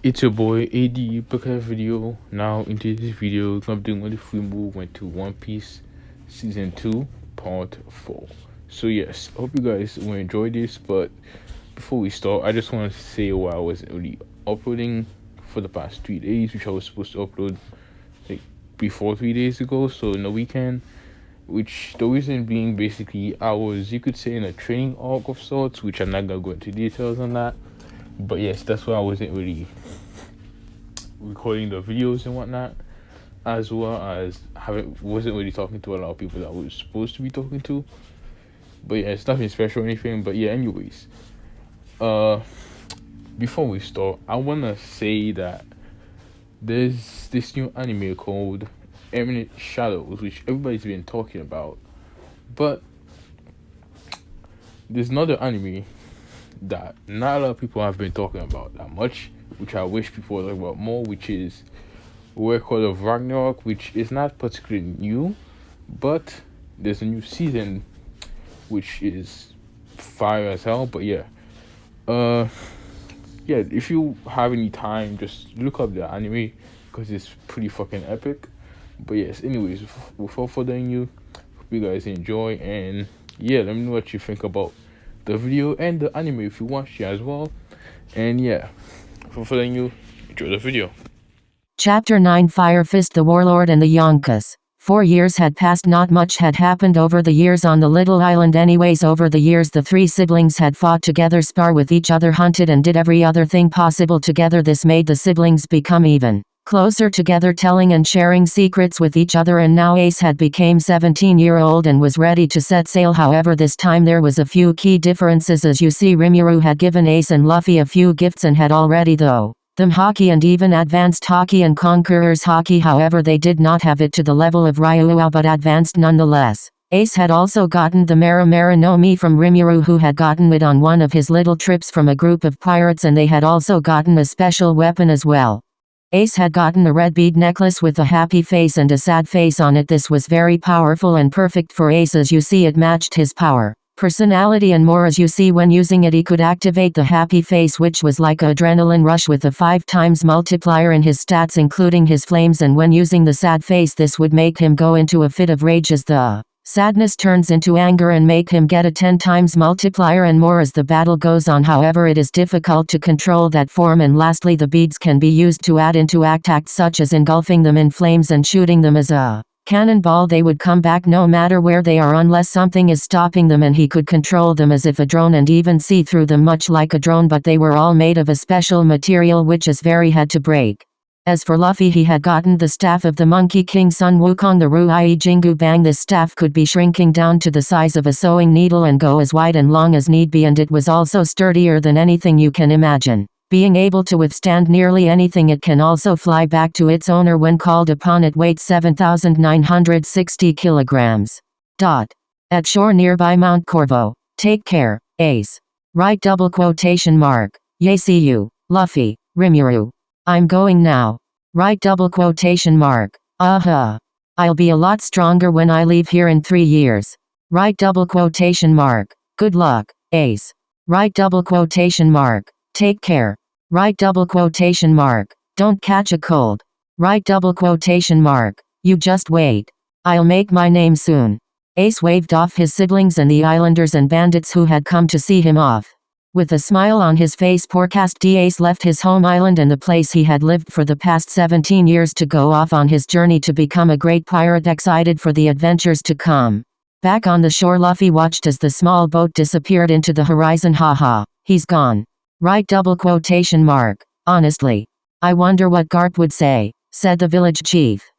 It's your boy AD back at a video. Now into this video, I'm doing what if we move went to One Piece season 2 part 4. So yes, I hope you guys will enjoy this, but before we start, I just want to say why I wasn't really uploading for the past 3 days, which I was supposed to upload like before 3 days ago, so in the weekend. Which the reason being, basically I was, you could say, in a training arc of sorts, which I'm not gonna go into details on that. But yes, that's why I wasn't really recording the videos and whatnot, as well as wasn't really talking to a lot of people that I was supposed to be talking to. But yeah, it's nothing special or anything. But yeah, anyways, before we start, I wanna say that there's this new anime called Eminent Shadows, which everybody's been talking about, but there's another anime that not a lot of people have been talking about that much, which I wish people would talk about more, which is Record of Ragnarok, which is not particularly new, but there's a new season which is fire as hell. But yeah, if you have any time, just look up the anime because it's pretty fucking epic. But yes, anyways, without further ado, hope you guys enjoy, and yeah, let me know what you think about the video and the anime if you watch it as well. And yeah, without further ado, enjoy the video. Chapter 9 Fire Fist, the Warlord and the Yonkas. 4 years had passed. Not much had happened over the years on the little island anyways. Over the years the three siblings had fought together, spar with each other, hunted and did every other thing possible together. This made the siblings become even closer together, telling and sharing secrets with each other. And now Ace had became 17-year-old and was ready to set sail. However, this time there was a few key differences. As you see, Rimuru had given Ace and Luffy a few gifts and had already them hockey and even advanced hockey and conqueror's hockey. However, they did not have it to the level of Ryuua, but advanced nonetheless. Ace had also gotten the Mera Mera no Mi from Rimuru, who had gotten it on one of his little trips from a group of pirates, and they had also gotten a special weapon as well. Ace had gotten a red bead necklace with a happy face and a sad face on it. This was very powerful and perfect for Ace. As you see, it matched his power, personality and more. As you see, when using it he could activate the happy face, which was like an adrenaline rush with a 5 times multiplier in his stats including his flames, and when using the sad face this would make him go into a fit of rage as the sadness turns into anger and make him get a 10 times multiplier and more as the battle goes on. However, it is difficult to control that form. And lastly, the beads can be used to add into acts such as engulfing them in flames and shooting them as a cannonball. They would come back no matter where they are unless something is stopping them, and he could control them as if a drone and even see through them much like a drone, but they were all made of a special material which is very hard to break. As for Luffy, he had gotten the staff of the Monkey King Sun Wukong, the Ruai Jingu Bang. This staff could be shrinking down to the size of a sewing needle and go as wide and long as need be, and it was also sturdier than anything you can imagine. Being able to withstand nearly anything, it can also fly back to its owner when called upon. It weighs 7,960 kilograms. At shore nearby Mount Corvo. Take care, Ace. Right double quotation mark. Yay, see you, Luffy, Rimuru. I'm going now. Right double quotation mark. I'll be a lot stronger when I leave here in 3 years. Right double quotation mark. Good luck, Ace. Right double quotation mark. Take care. Right double quotation mark. Don't catch a cold. Right double quotation mark. You just wait. I'll make my name soon. Ace waved off his siblings and the islanders and bandits who had come to see him off. With a smile on his face, Porecast Ace left his home island and the place he had lived for the past 17 years to go off on his journey to become a great pirate, excited for the adventures to come. Back on the shore, Luffy watched as the small boat disappeared into the horizon. Haha, he's gone. Right double quotation mark. Honestly, I wonder what Garp would say, said the village chief.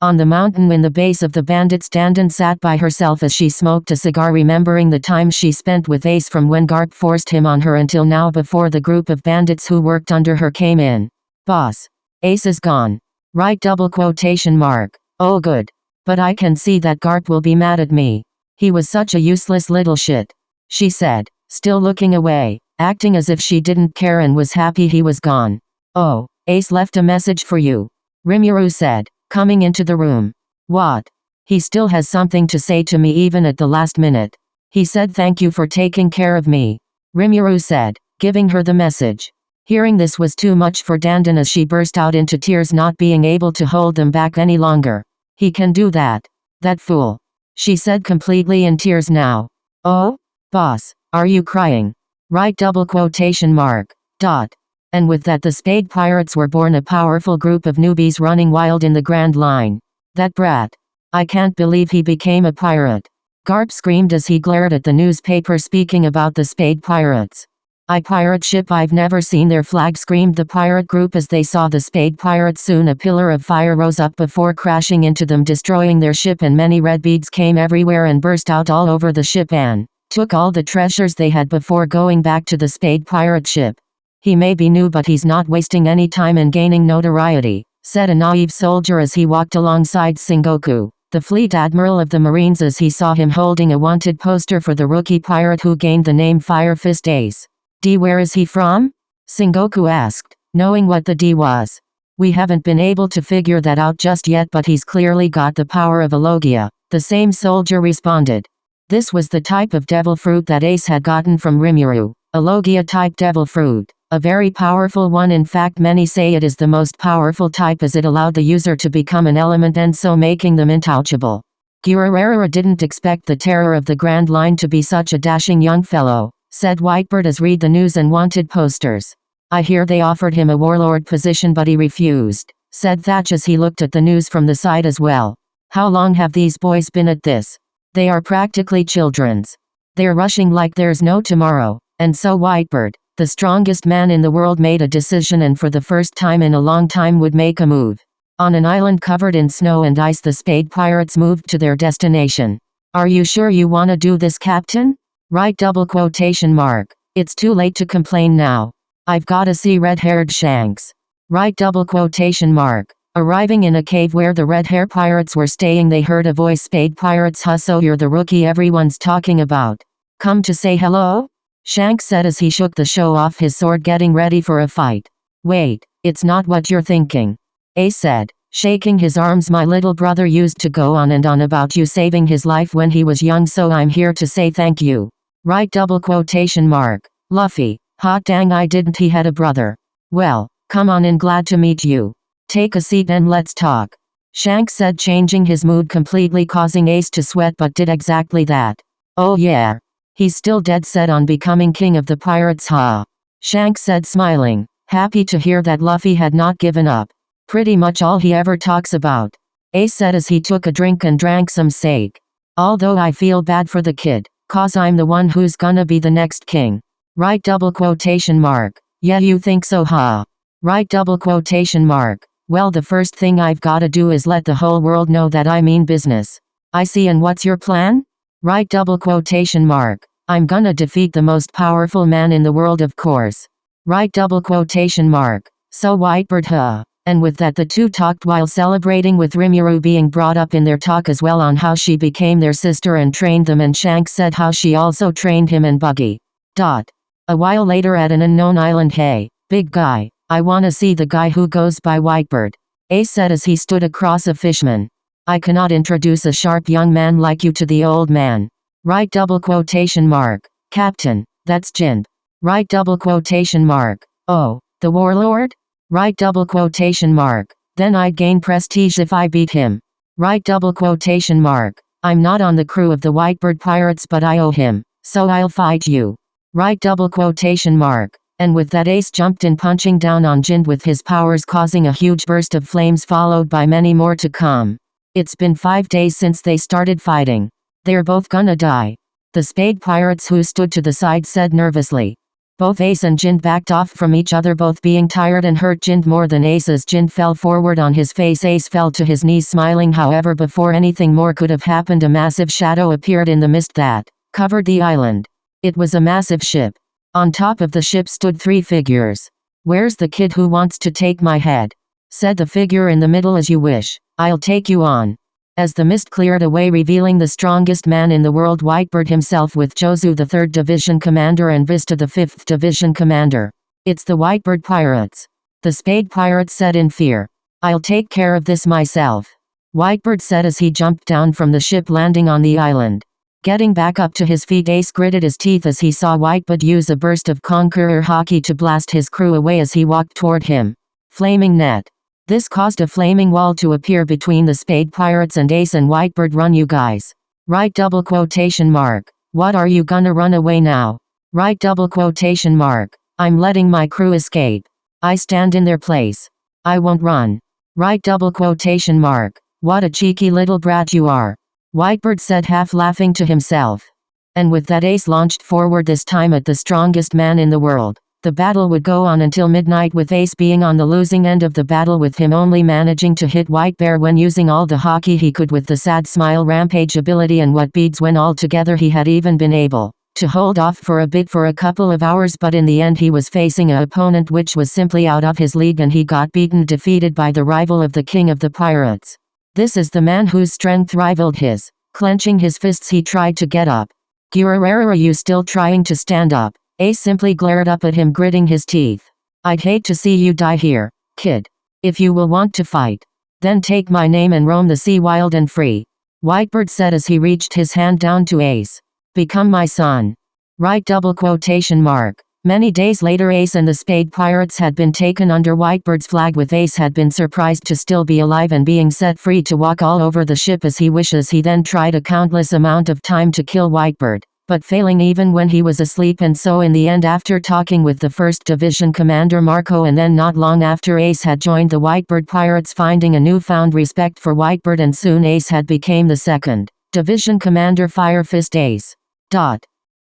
On the mountain in the base of the bandit stand sat by herself as she smoked a cigar, remembering the time she spent with Ace from when Garp forced him on her until now, before the group of bandits who worked under her came in. Boss, Ace is gone. Right double quotation mark. Oh good. But I can see that Garp will be mad at me. He was such a useless little shit, she said, still looking away, acting as if she didn't care and was happy he was gone. Oh, Ace left a message for you, Rimuru said, coming into the room. What? He still has something to say to me even at the last minute. He said thank you for taking care of me, Rimuru said, giving her the message. Hearing this was too much for Dandan as she burst out into tears, not being able to hold them back any longer. He can do that. That fool. She said, completely in tears now. Oh? Boss, are you crying? Right, double quotation mark. Dot. And with that the Spade Pirates were born, a powerful group of newbies running wild in the Grand Line. That brat. I can't believe he became a pirate. Garp screamed as he glared at the newspaper speaking about the Spade Pirates. "I pirate ship, I've never seen their flag," screamed the pirate group as they saw the Spade Pirates. Soon a pillar of fire rose up before crashing into them, destroying their ship, and many red beads came everywhere and burst out all over the ship and took all the treasures they had before going back to the Spade Pirate ship. "He may be new, but he's not wasting any time in gaining notoriety," said a naive soldier as he walked alongside Sengoku, the fleet admiral of the Marines, as he saw him holding a wanted poster for the rookie pirate who gained the name Fire Fist Ace. "D, where is he from?" Sengoku asked, knowing what the D was. "We haven't been able to figure that out just yet, but he's clearly got the power of a Logia," the same soldier responded. This was the type of devil fruit that Ace had gotten from Rimuru, a Logia-type devil fruit. A very powerful one. In fact, many say it is the most powerful type, as it allowed the user to become an element and so making them untouchable. Gyurarara didn't expect the terror of the Grand Line to be such a dashing young fellow, said Whitebird as read the news and wanted posters. "I hear they offered him a warlord position, but he refused," said Thatch as he looked at the news from the side as well. "How long have these boys been at this? They are practically children's. They're rushing like there's no tomorrow." And so Whitebird, the strongest man in the world, made a decision, and for the first time in a long time would make a move. On an island covered in snow and ice, the Spade Pirates moved to their destination. "Are you sure you wanna do this, Captain?" Right, double quotation mark. "It's too late to complain now. I've gotta see red-haired Shanks." Right, double quotation mark. Arriving in a cave where the red-hair pirates were staying, they heard a voice, "Spade Pirates, huh? So you're the rookie everyone's talking about. Come to say hello?" Shanks said as he shook the show off his sword, getting ready for a fight. "Wait, it's not what you're thinking," Ace said, shaking his arms. "My little brother used to go on and on about you saving his life when he was young, so I'm here to say thank you." Right, double quotation mark. "Luffy, hot dang, I didn't he had a brother. Well, come on in, glad to meet you. Take a seat and let's talk," Shanks said, changing his mood completely, causing Ace to sweat, but did exactly that. "Oh yeah. He's still dead set on becoming king of the pirates, huh?" Shanks said, smiling, happy to hear that Luffy had not given up. "Pretty much all he ever talks about," Ace said as he took a drink and drank some sake. "Although I feel bad for the kid, 'cause I'm the one who's gonna be the next king." Right, double quotation mark. "Yeah, you think so, huh?" Right, double quotation mark. "Well, the first thing I've gotta do is let the whole world know that I mean business." "I see, and what's your plan?" Right, double quotation mark. "I'm gonna defeat the most powerful man in the world, of course." Right, double quotation mark. "So Whitebird, huh?" And with that the two talked while celebrating, with Rimuru being brought up in their talk as well, on how she became their sister and trained them, and Shanks said how she also trained him and Buggy. A while later at an unknown island. "Hey, big guy, I wanna see the guy who goes by Whitebird," Ace said as he stood across a fishman. "I cannot introduce a sharp young man like you to the old man." Right, double quotation mark. "Captain, that's Jinb." Right, double quotation mark. "Oh, the warlord?" Right, double quotation mark. "Then I'd gain prestige if I beat him." Right, double quotation mark. "I'm not on the crew of the Whitebird Pirates, but I owe him, so I'll fight you." Right, double quotation mark. And with that Ace jumped in, punching down on Jinb with his powers, causing a huge burst of flames followed by many more to come. It's been 5 days since they started fighting. "They're both gonna die," the Spade Pirates, who stood to the side, said nervously. Both Ace and Jinb backed off from each other, both being tired and hurt. Jinb more than Ace, as Jinb fell forward on his face. Ace fell to his knees smiling. However, before anything more could have happened, a massive shadow appeared in the mist that covered the island. It was a massive ship. On top of the ship stood 3 figures. "Where's the kid who wants to take my head?" said the figure in the middle. "As you wish, I'll take you on." As the mist cleared away, revealing the strongest man in the world, Whitebird himself, with Jozu the 3rd Division Commander and Vista the 5th Division Commander. "It's the Whitebird Pirates," the Spade Pirates said in fear. "I'll take care of this myself," Whitebird said as he jumped down from the ship, landing on the island. Getting back up to his feet, Ace gritted his teeth as he saw Whitebird use a burst of Conqueror Hockey to blast his crew away as he walked toward him. Flaming net. This caused a flaming wall to appear between the Spade Pirates and Ace and Whitebird. Run, you guys. Right, double quotation mark. What, are you gonna run away now? Right, double quotation mark. I'm letting my crew escape. I stand in their place. I won't run. Right, double quotation mark. What a cheeky little brat you are. Whitebird said, half laughing to himself. And with that, Ace launched forward, this time at the strongest man in the world. The battle would go on until midnight, with Ace being on the losing end of the battle, with him only managing to hit Whitebear when using all the hockey he could with the sad smile rampage ability, and what beads when all together he had even been able to hold off for a bit for a couple of hours, but in the end he was facing an opponent which was simply out of his league, and he got beaten, defeated by the rival of the king of the pirates. This is the man whose strength rivaled his. Clenching his fists, he tried to get up. Are you still trying to stand up? Ace simply glared up at him, gritting his teeth. I'd hate to see you die here, kid. If you will want to fight, then take my name and roam the sea wild and free. Whitebird said as he reached his hand down to Ace. Become my son. Right, double quotation mark. Many days later, Ace and the Spade Pirates had been taken under Whitebird's flag, with Ace had been surprised to still be alive and being set free to walk all over the ship as he wishes. He then tried a countless amount of time to kill Whitebird, but failing even when he was asleep, and so in the end, after talking with the 1st Division Commander Marco, and then not long after, Ace had joined the Whitebird Pirates, finding a newfound respect for Whitebird, and soon Ace had became the 2nd Division Commander. Firefist Ace.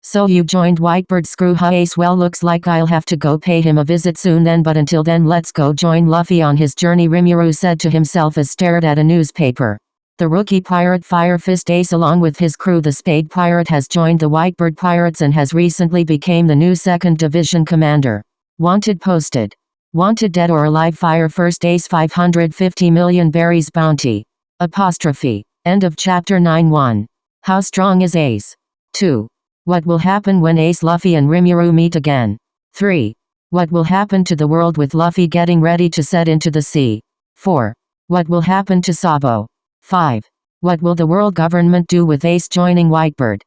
So you joined Whitebird? Screw huh, Ace. Well, looks like I'll have to go pay him a visit soon then, but until then let's go join Luffy on his journey, Rimuru said to himself as stared at a newspaper. The rookie pirate Firefist Ace, along with his crew the Spade Pirate, has joined the Whitebird Pirates and has recently became the new 2nd Division Commander. Wanted posted. Wanted dead or alive. Firefist Ace 550 million berries bounty. Apostrophe. End of chapter 9. 1. How strong is Ace? 2. What will happen when Ace, Luffy and Rimuru meet again? 3. What will happen to the world with Luffy getting ready to set into the sea? 4. What will happen to Sabo? 5. What will the world government do with Ace joining Whitebird?